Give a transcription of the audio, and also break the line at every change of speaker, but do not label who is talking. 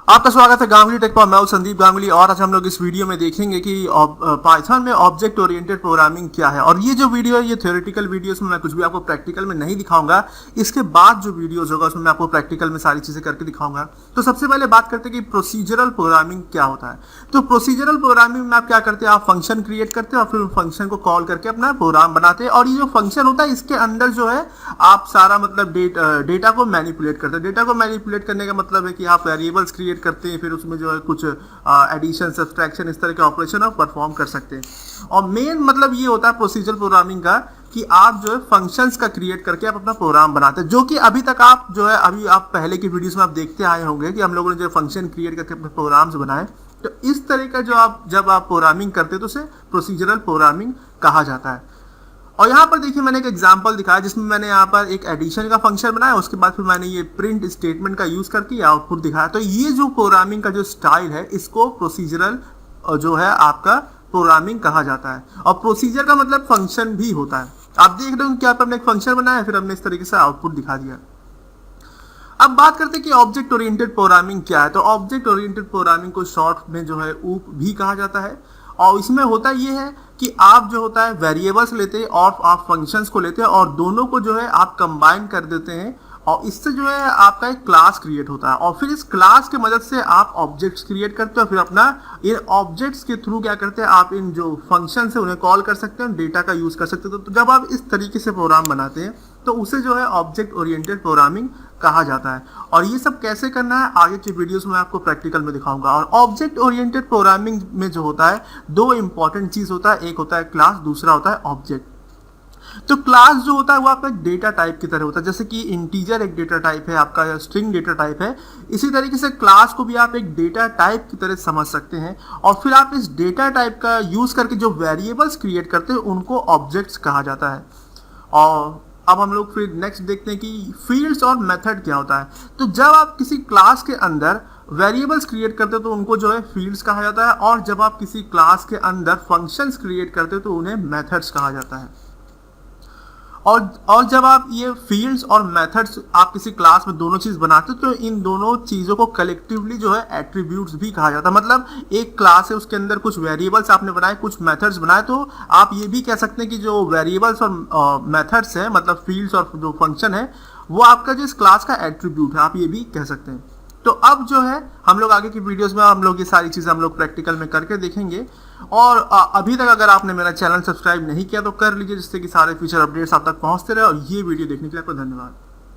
आपका स्वागत है गांगुली टेक पर। मैं हूं संदीप गांगुली और आज हम लोग इस वीडियो में देखेंगे कि पाइथन में ऑब्जेक्ट ओरिएंटेड प्रोग्रामिंग क्या है। और ये जो वीडियो है ये थ्योरेटिकल वीडियोस में मैं कुछ भी आपको प्रैक्टिकल में नहीं दिखाऊंगा। इसके बाद जो वीडियोस होगा उसमें मैं आपको प्रैक्टिकल में सारी चीजें करके दिखाऊंगा। तो सबसे पहले बात करते हैं कि प्रोसीजरल प्रोग्रामिंग क्या होता है। तो प्रोसीजरल प्रोग्रामिंग में आप क्या करते हैं, आप फंक्शन क्रिएट करते हैं और फिर फंक्शन को कॉल करके अपना प्रोग्राम बनाते हैं। और ये जो फंक्शन होता है इसके अंदर जो है आप सारा मतलब डेटा को मैनिपुलेट करते हैं। डेटा को मैनिपुलेट करने का मतलब है कि आप वेरिएबल्स क्रिएट करते हैं, फिर उसमें जो है कुछ एडिशन सब्सट्रैक्शन इस तरह के ऑपरेशन आप परफॉर्म कर सकते हैं। और मेन मतलब ये होता है प्रोसीजरल प्रोग्रामिंग का कि आप जो है फंक्शंस का क्रिएट करके आप अपना प्रोग्राम बनाते हैं, जो कि अभी तक आप जो है अभी आप पहले की वीडियोस में आप देखते आए होंगे कि हम लोगों ने जो फंक्शन क्रिएट करके अपने प्रोग्राम्स बनाए। तो इस तरह का जो आप जब आप प्रोग्रामिंग करते हैं तो उसे प्रोसीजरल प्रोग्रामिंग कहा जाता है। और यहाँ पर देखिए मैंने एक एग्जांपल दिखाया जिसमें मैंने यहाँ पर एक एडिशन का फंक्शन बनाया, उसके बाद फिर मैंने ये प्रिंट स्टेटमेंट का यूज करके आउटपुट दिखाया। तो ये जो प्रोग्रामिंग का जो स्टाइल है इसको प्रोसीजरल जो है आपका प्रोग्रामिंग कहा जाता है। और प्रोसीजर का मतलब फंक्शन भी होता है। आप देख रहे हो कि हमने एक फंक्शन बनाया फिर हमने इस तरीके से आउटपुट दिखा दिया। अब बात करते हैं कि ऑब्जेक्ट ओरिएंटेड प्रोग्रामिंग क्या है। तो ऑब्जेक्ट ओरिएंटेड प्रोग्रामिंग को शॉर्ट में जो है ऊप भी कहा जाता है। और इसमें होता ये है कि आप जो होता है वेरिएबल्स लेते हैं और आप फंक्शंस को लेते हैं और दोनों को जो है आप कंबाइन कर देते हैं और इससे जो है आपका एक क्लास क्रिएट होता है। और फिर इस क्लास की मदद से आप ऑब्जेक्ट्स क्रिएट करते हो, फिर अपना इन ऑब्जेक्ट्स के थ्रू क्या करते हैं आप इन जो फंक्शंस है उन्हें कॉल कर सकते हैं, डेटा का यूज कर सकते हो। तो जब आप इस तरीके से प्रोग्राम बनाते हैं तो उसे जो है ऑब्जेक्ट ओरिएंटेड प्रोग्रामिंग कहा जाता है। और ये सब कैसे करना है आगे के वीडियोस में आपको प्रैक्टिकल में दिखाऊंगा। और ऑब्जेक्ट ओरिएंटेड प्रोग्रामिंग में जो होता है दो इंपॉर्टेंट चीज होता है, एक होता है क्लास, दूसरा होता है ऑब्जेक्ट। तो क्लास जो होता है वो आपका डेटा टाइप की तरह होता है, जैसे कि इंटीजर एक डेटा टाइप है आपका या स्ट्रिंग डेटा टाइप है। इसी तरीके से क्लास को भी आप एक डेटा टाइप की तरह समझ सकते हैं। और फिर आप इस डेटा टाइप का यूज करके जो वेरिएबल्स क्रिएट करते हैं उनको ऑब्जेक्ट्स कहा जाता है। और अब हम लोग फिर नेक्स्ट देखते हैं कि फील्ड्स और मेथड क्या होता है। तो जब आप किसी क्लास के अंदर वेरिएबल्स क्रिएट करते हो तो उनको जो है फील्ड्स कहा जाता है। और जब आप किसी क्लास के अंदर फंक्शंस क्रिएट करते हो तो उन्हें मेथड्स कहा जाता है। और जब आप ये फील्ड्स और मेथड्स आप किसी क्लास में दोनों चीज बनाते हो तो इन दोनों चीजों को कलेक्टिवली जो है एट्रीब्यूट्स भी कहा जाता है। मतलब एक क्लास है उसके अंदर कुछ वेरिएबल्स आपने बनाए, कुछ मेथड्स बनाए, तो आप ये भी कह सकते हैं कि जो वेरिएबल्स और मेथड्स है मतलब फील्ड्स और जो फंक्शन है वो आपका जो इस क्लास का एट्रीब्यूट है, आप ये भी कह सकते हैं। तो अब जो है हम लोग आगे की वीडियोस में हम लोग ये सारी चीजें हम लोग प्रैक्टिकल में करके देखेंगे। और अभी तक अगर आपने मेरा चैनल सब्सक्राइब नहीं किया तो कर लीजिए, जिससे कि सारे फ्यूचर अपडेट्स आप तक पहुंचते रहे। और ये वीडियो देखने के लिए आपको धन्यवाद।